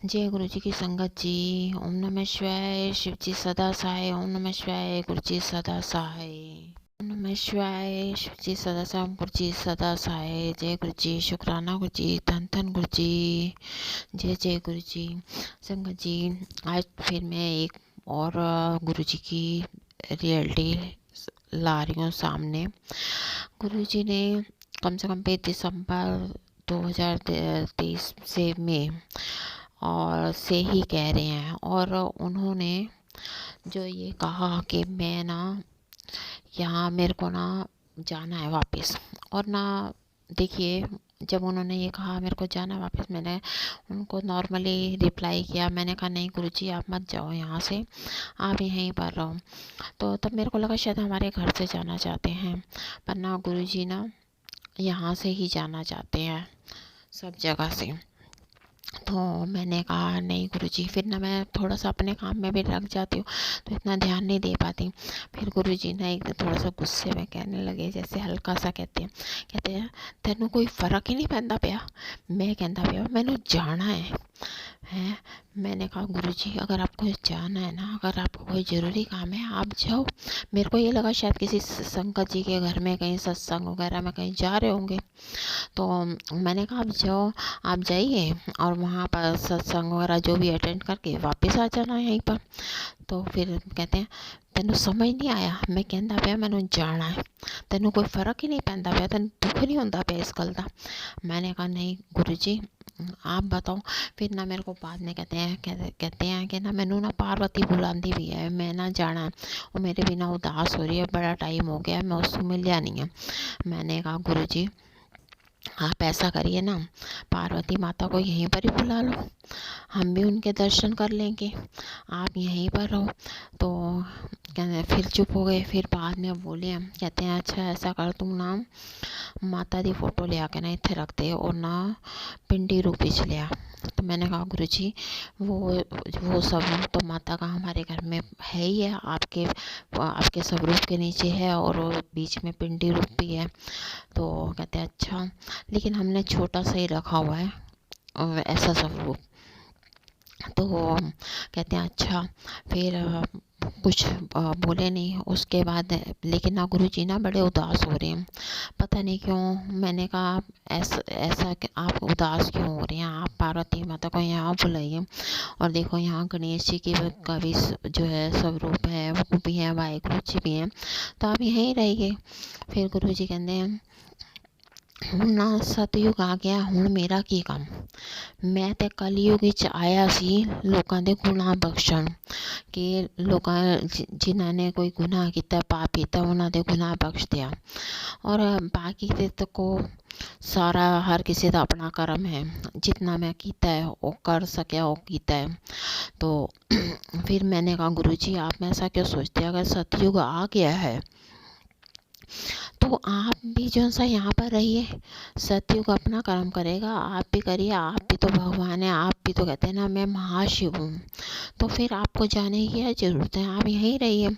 जय गुरु जी की संगत जी। ओम नमः शिवाय। शिव जी सदा सहाय। ओम नमः शिवाय। गुरु जी सदा सहाय। ओम नमः शिवाय। शिव जी सदा सहाय। गुरु जी सदा सहाय। जय गुरु जी। शुक्राना गुरु जी। धन धन गुरु जी। जय जय गुरु जी। संगत जी, आज फिर मैं एक और गुरु जी की रियलिटी ला रही हूँ सामने। गुरु जी ने कम से कम 5 दिसंबर 2023 से में और से ही कह रहे हैं, और उन्होंने जो ये कहा कि मैं ना यहाँ मेरे को ना जाना है वापस। और ना देखिए, जब उन्होंने ये कहा मेरे को जाना है वापस, मैंने उनको नॉर्मली रिप्लाई किया। मैंने कहा नहीं गुरुजी, आप मत जाओ यहाँ से, आप यहीं पर रहो। तो तब मेरे को लगा शायद हमारे घर से जाना चाहते हैं, पर ना गुरुजी ना यहाँ से ही जाना चाहते हैं, सब जगह से। तो मैंने कहा नहीं गुरुजी। फिर ना मैं थोड़ा सा अपने काम में भी लग जाती हूँ, तो इतना ध्यान नहीं दे पाती। फिर गुरुजी ना एक दिन थोड़ा सा गुस्से में कहने लगे, जैसे हल्का सा कहते हैं तेनों कोई फ़र्क ही नहीं पैंदा पिया। मैं कहता पिया मैंने जाना है। मैंने कहा गुरुजी, अगर आपको जाना है ना, अगर आपको कोई ज़रूरी काम है, आप जाओ। मेरे को ये लगा शायद किसी संगत जी के घर में कहीं सत्संग वगैरह में कहीं जा रहे होंगे। तो मैंने कहा आप जाओ, आप जाइए और वहाँ पर सत्संग वगैरह जो भी अटेंड करके वापस आ जाना यहीं पर। तो फिर कहते हैं तेनों समझ नहीं आया, मैं कहता पाया मैंने जाना है, तेनों कोई फ़र्क ही नहीं पैंदा पाया, तेन दुख नहीं होता पाया इस गल का। मैंने कहा नहीं गुरुजी, आप बताओ। फिर ना मेरे को बाद में कहते हैं कि ना मैनू ना पार्वती बुलाती भी है, मैं ना जाना है, और मेरे बिना उदास हो रही है, बड़ा टाइम हो गया मैं उसको मिलिया नहीं है। मैंने कहा गुरुजी, आप ऐसा करिए ना, पार्वती माता को यहीं पर ही बुला लो, हम भी उनके दर्शन कर लेंगे, आप यहीं पर रहो। तो कहते फिर चुप हो गए। फिर बाद में बोले, हम कहते हैं अच्छा ऐसा कर, तू ना माता दी फोटो ले आके ना इत्थे रख दे, और ना पिंडी रूपी च लिया। तो मैंने कहा गुरुजी, वो सब तो माता का हमारे घर में है ही है, आपके स्वरूप के नीचे है, और वो बीच में पिंडी रूप भी है। तो कहते हैं अच्छा, लेकिन हमने छोटा सा ही रखा हुआ है और ऐसा स्वरूप। तो कहते हैं अच्छा। फिर कुछ बोले नहीं उसके बाद। लेकिन ना गुरुजी ना बड़े उदास हो रहे हैं, पता नहीं क्यों। मैंने कहा ऐसा कि आप उदास क्यों हो रहे हैं, आप पार्वती माता को यहाँ बुलाइए, और देखो यहाँ गणेश जी की का भी जो है स्वरूप है, वो भी है, वाहिगुरु जी भी हैं, तो आप यहीं रहिए। फिर गुरुजी कहते हैं ਹੁਣ ਨਾ ਸਤਿਯੁਗ ਆ ਗਿਆ, ਹੁਣ ਮੇਰਾ ਕੀ ਕੰਮ। ਮੈਂ ਤੇ ਕਲਯੁਗ ਵਿੱਚ ਆਇਆ ਸੀ ਲੋਕਾਂ ਦੇ ਗੁਨਾਹ ਬਖਸ਼ਣ, ਕਿ ਲੋਕਾਂ ਜਿਨ੍ਹਾਂ ਨੇ ਕੋਈ ਗੁਨਾਹ ਕੀਤਾ, ਪਾਪ ਕੀਤਾ, ਉਹਨਾਂ ਦੇ ਗੁਨਾਹ ਬਖਸ਼ ਦਿਆ। ਔਰ ਬਾਕੀ ਦੇ ਤੱਕ सारा हर किसी का अपना कर्म है, जितना मैं कीता है वो कर सकिया वो कीता है। तो फिर मैंने कहा गुरुजी, आप ऐसा क्यों सोचते हैं, अगर सतयुग आ गया है तो आप भी जो सा यहाँ पर रहिए, सतयुग अपना कर्म करेगा, आप भी करिए, आप भी तो भगवान है, आप भी तो कहते हैं ना मैं महाशिव हूँ, तो फिर आपको जाने की क्या ज़रूरत है, आप यहीं रहिए।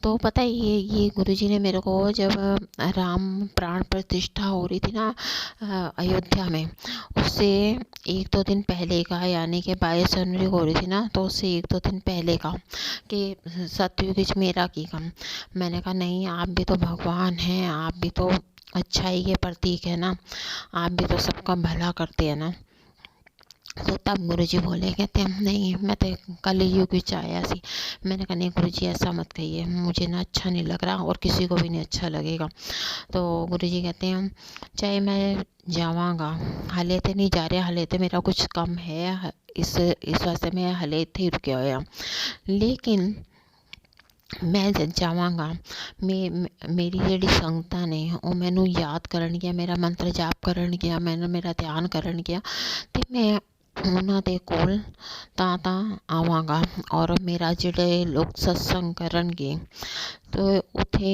तो पता है ये गुरुजी ने मेरे को जब राम प्राण प्रतिष्ठा हो रही थी ना अयोध्या में, उससे 1-2 दिन पहले का, यानी कि 22 जनवरी को हो रही थी ना, तो उससे 1-2 दिन पहले का कि सतयुग मेरा की कम। मैंने कहा नहीं, आप भी तो भगवान हैं, आप भी तो अच्छाई के प्रतीक है ना, आप भी तो सबका भला करते हैं ना। तो तब गुरुजी बोले, कहते हैं नहीं मैं तो कलयुग विच आया सी। मैंने कहा नहीं गुरुजी ऐसा मत कहिए, मुझे ना अच्छा नहीं लग रहा और किसी को भी नहीं अच्छा लगेगा। तो गुरुजी कहते हैं चाहे मैं जावांगा, हले तो नहीं जा रहा, हले तो मेरा कुछ कम है, इस वास्ते मैं हले इत्थे ही रुके होया, लेकिन मैं जावांगा। मेरी जिहड़ी संगतां ने वो मैनू याद करनगियां, मेरा मंत्र जाप करनगियां, मेरा ध्यान करनगियां, ते मैं उन्हां दे कोल तां आवांगा, और मेरा जिहड़े लोग सत्संग करनगे तो उत्थे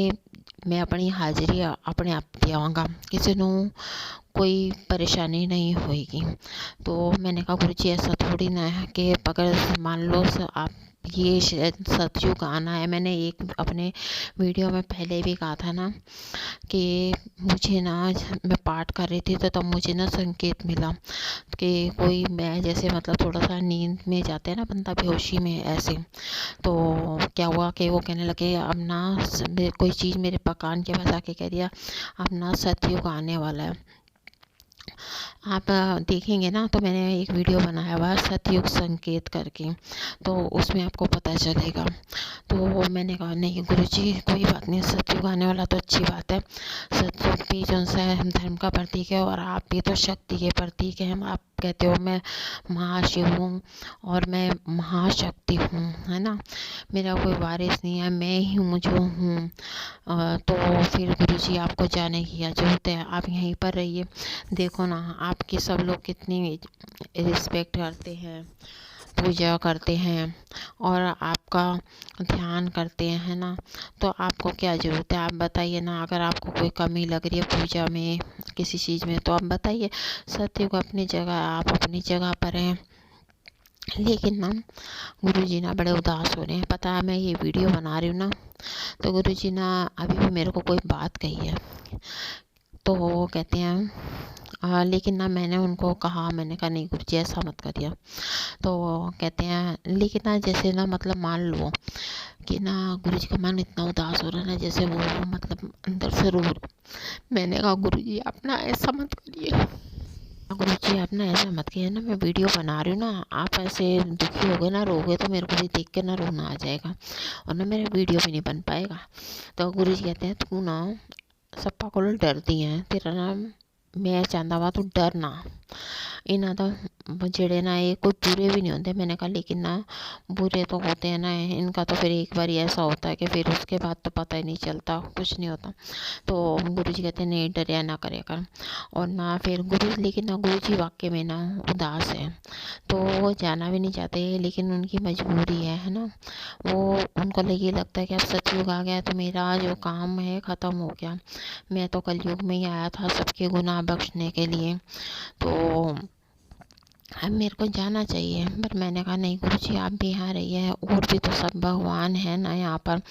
मैं अपनी हाज़री अपने आप दे आवांगा, किसी नू कोई परेशानी नहीं होएगी। तो मैंने कहा गुरुजी ऐसा थोड़ी ना है कि अगर मान लो आप ये शायद सतयुग आना है। मैंने एक अपने वीडियो में पहले भी कहा था ना कि मुझे ना, मैं पाठ कर रही थी तो तब मुझे ना संकेत मिला कि कोई, मैं जैसे मतलब थोड़ा सा नींद में जाते हैं ना बंदा, बेहोशी में ऐसे। तो क्या हुआ कि वो कहने लगे अब ना कोई चीज़ मेरे कान के पास आके कह दिया अब ना सतयुग आने वाला है। आप देखेंगे ना तो मैंने एक वीडियो बनाया हुआ है सतयुग संकेत करके, तो उसमें आपको पता चलेगा। तो मैंने कहा नहीं गुरुजी कोई बात नहीं, सतयुग आने वाला तो अच्छी बात है। सतयुग भी जो है धर्म का प्रतीक है और आप भी तो शक्ति के प्रतीक हैं। आप कहते हो मैं महाशिव हूँ और मैं महाशक्ति हूँ, है ना, मेरा कोई वारिस नहीं है, मैं ही हूँ जो हूँ। तो फिर गुरुजी आपको जाने की क्या जरूरत है, आप यहीं पर रहिए। देखो ना आपकी सब लोग कितनी रिस्पेक्ट करते हैं, पूजा करते हैं और आपका ध्यान करते हैं, है ना। तो आपको क्या ज़रूरत है, आप बताइए ना। अगर आपको कोई कमी लग रही है पूजा में, किसी चीज़ में, तो आप बताइए। सत्युग अपनी जगह, आप अपनी जगह पर हैं। लेकिन ना गुरुजी ना बड़े उदास हो रहे हैं। पता है मैं ये वीडियो बना रही हूँ ना, तो गुरुजी ना अभी भी मेरे को कोई बात कही है तो वो कहते हैं लेकिन ना मैंने उनको कहा, मैंने कहा नहीं गुरुजी ऐसा मत करिए। तो वो कहते हैं लेकिन ना जैसे ना मतलब मान लो कि ना गुरुजी का मन इतना उदास हो रहा है ना, जैसे वो मतलब अंदर से रो रहे। मैंने कहा गुरुजी आप ना ऐसा मत करिए, गुरुजी आप ना ऐसा मत करिए ना, मैं वीडियो बना रही हूँ ना, आप ऐसे दुखी हो गए ना, रोगे तो मेरे को भी देख के ना रोना आ जाएगा और ना मेरा वीडियो भी नहीं बन पाएगा। तो गुरुजी कहते हैं तू ना सप्पा को डरदी है, तेरा ना मैं चाहता वा तू डर ना। इन्हों तो जेड़े ना ये कोई बुरे भी नहीं होते। मैंने कहा लेकिन ना बुरे तो होते हैं ना, इनका तो फिर एक बार ऐसा होता है कि फिर उसके बाद तो पता ही नहीं चलता, कुछ नहीं होता। तो गुरुजी कहते हैं नहीं डरिया ना करे कर। और ना फिर लेकिन ना गुरुजी वाकई में ना उदास है, तो वो जाना भी नहीं चाहते, लेकिन उनकी मजबूरी है ना। वो उनको ये लगता है कि अब सतयुग आ गया तो मेरा जो काम है ख़त्म हो गया। मैं तो कलयुग में ही आया था सबके गुनाह बख्शने के लिए, तो अब मेरे को जाना चाहिए। पर मैंने कहा नहीं गुरुजी आप भी यहाँ रहिए, और भी तो सब भगवान है ना यहाँ पर।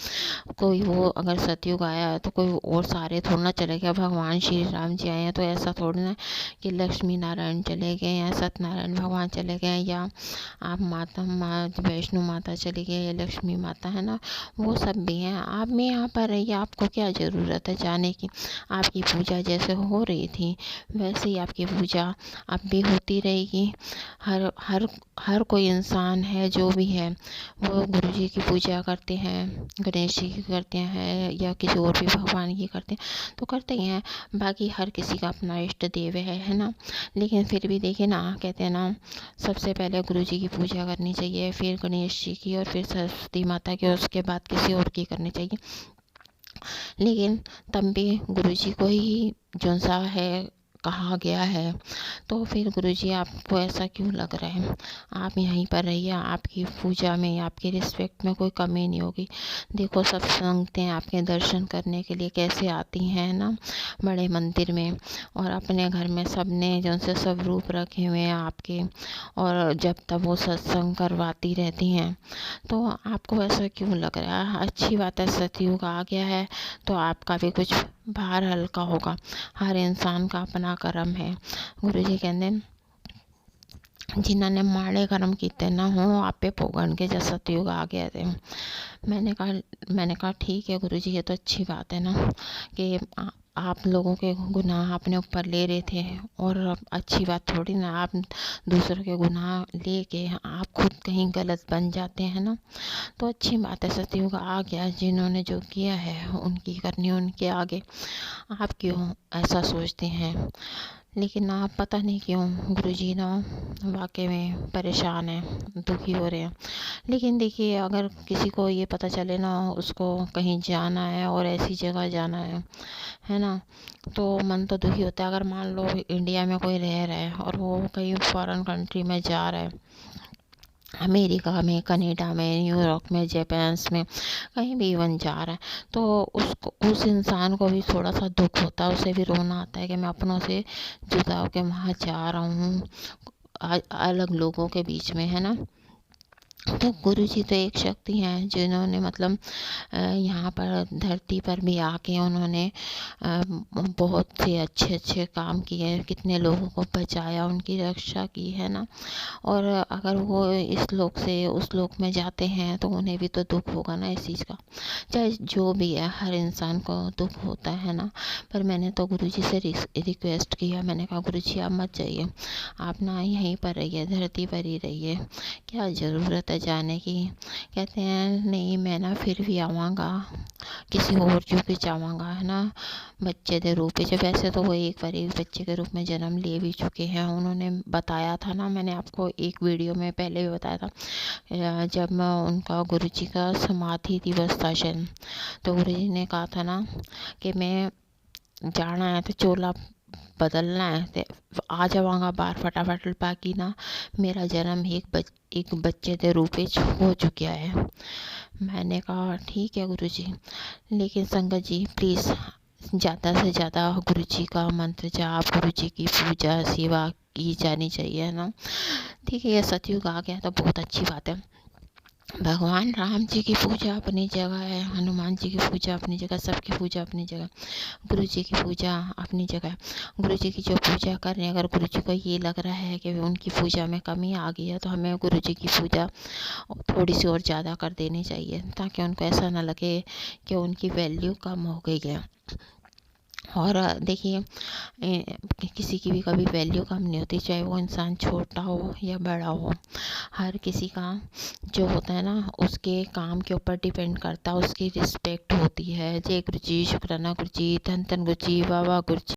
कोई वो अगर सतयुग आया है तो कोई और सारे थोड़ा ना चले गए। भगवान श्री राम जी आए हैं तो ऐसा थोड़ी ना कि लक्ष्मी नारायण चले गए या सत्यनारायण भगवान चले गए या आप वैष्णो माता चली गई या लक्ष्मी माता, है ना, वो सब भी हैं। आप भी यहाँ पर रहिए, आपको क्या ज़रूरत है जाने की। आपकी पूजा जैसे हो रही थी वैसे ही आपकी पूजा अब भी होती रहेगी। हर हर हर कोई इंसान है जो भी है वो गुरुजी की पूजा करते हैं, गणेश जी की करते हैं या किसी और भी भगवान की करते हैं तो करते ही हैं। बाकी हर किसी का अपना इष्ट देव है ना। लेकिन फिर भी देखिए ना कहते हैं ना सबसे पहले गुरुजी की पूजा करनी चाहिए, फिर गणेश जी की और फिर सरस्वती माता की और उसके बाद किसी और की करनी चाहिए। लेकिन तब भी गुरुजी को ही जो सा है कहा गया है, तो फिर गुरुजी आपको ऐसा क्यों लग रहा है। आप यहीं पर रहिए, आपकी पूजा में आपकी रिस्पेक्ट में कोई कमी नहीं होगी। देखो सब संगतें आपके दर्शन करने के लिए कैसे आती हैं ना बड़े मंदिर में, और अपने घर में सब ने जो से सब रूप रखे हुए हैं आपके, और जब तक वो सत्संग करवाती रहती हैं। तो आपको ऐसा क्यों लग रहा है। अच्छी बात है सतयुग आ गया है तो आपका भी कुछ भार हल्का होगा। हर इंसान का अपना कर्म है। गुरुजी कहते जिन्होंने माड़े कर्म किते ना हो आपे भोगन के जैसा सतयुग आ गया थे। मैंने कहा ठीक है गुरुजी ये तो अच्छी बात है ना कि आप लोगों के गुनाह अपने ऊपर ले रहे थे, और अच्छी बात थोड़ी ना आप दूसरों के गुनाह लेके आप खुद कहीं गलत बन जाते हैं ना। तो अच्छी बात है सतयुग आ गया, जिन्होंने जो किया है उनकी करनी उनके आगे। आप क्यों ऐसा सोचते हैं। लेकिन आप पता नहीं क्यों गुरुजी ना वाकई में परेशान हैं, दुखी हो रहे हैं। लेकिन देखिए अगर किसी को ये पता चले ना उसको कहीं जाना है और ऐसी जगह जाना है ना, तो मन तो दुखी होता है। अगर मान लो इंडिया में कोई रह रहा है और वो कहीं फॉरेन कंट्री में जा रहा है, अमेरिका में, कनाडा में, न्यूयॉर्क में, जापान में, कहीं भी इवन जा रहा है, तो उसको उस इंसान को भी थोड़ा सा दुख होता है, उसे भी रोना आता है कि मैं अपनों से जुदा होकर वहाँ जा रहा हूँ अलग लोगों के बीच में, है ना। तो गुरु जी तो एक शक्ति हैं जिन्होंने मतलब यहाँ पर धरती पर भी आके उन्होंने बहुत से अच्छे अच्छे काम किए, कितने लोगों को बचाया, उनकी रक्षा की है ना। और अगर वो इस लोक से उस लोक में जाते हैं तो उन्हें भी तो दुख होगा ना इस चीज़ का। चाहे जो भी है, हर इंसान को दुख होता है ना। पर मैंने तो गुरुजी से रिक्वेस्ट किया, मैंने कहा गुरुजी आप मत जाइए, आप ना यहीं पर रहिए, धरती पर ही रहिए, क्या ज़रूरत है जाने की। कहते हैं नहीं, मैं ना फिर भी आवाँगा, किसी और जो भी चाहूँगा है ना, बच्चे के रूप में। जब वैसे तो वो एक बार एक बच्चे के रूप में जन्म ले भी चुके हैं, उन्होंने बताया था ना, मैंने आपको एक वीडियो में पहले भी बताया था, जब मैं उनका गुरुजी का समाधि दिवस था शायद, तो गुरुजी ने कहा था ना कि मैं जाना है तो चोला बदलना है तो आ जाऊँगा बाहर फटाफट, बाकी ना मेरा जन्म एक बच्चे के रूप में हो चुका है। मैंने कहा ठीक है गुरुजी, लेकिन संगत जी प्लीज़ ज़्यादा से ज़्यादा गुरुजी का मंत्र जाप, गुरुजी की पूजा सेवा की जानी चाहिए, है ना। ठीक है, ये सतयुग आ गया तो बहुत अच्छी बात है। भगवान राम जी की पूजा अपनी जगह है, हनुमान जी की पूजा अपनी जगह, सबकी पूजा अपनी जगह, गुरु जी की पूजा अपनी जगह। गुरु जी की जो पूजा कर रहे हैं, अगर गुरु जी को ये लग रहा है कि उनकी पूजा में कमी आ गई है, तो हमें गुरु जी की पूजा थोड़ी सी और ज़्यादा कर देनी चाहिए, ताकि उनको ऐसा ना लगे कि उनकी वैल्यू कम हो गई है। और देखिए, किसी की भी कभी वैल्यू कम नहीं होती, चाहे वो इंसान छोटा हो या बड़ा हो। हर किसी का जो होता है ना, उसके काम के ऊपर डिपेंड करता है, उसकी रिस्पेक्ट होती है। जय गुरु जी, शुक्राना गुरु जी, धन धन गुरु जी, वाह वाह गुरु जी।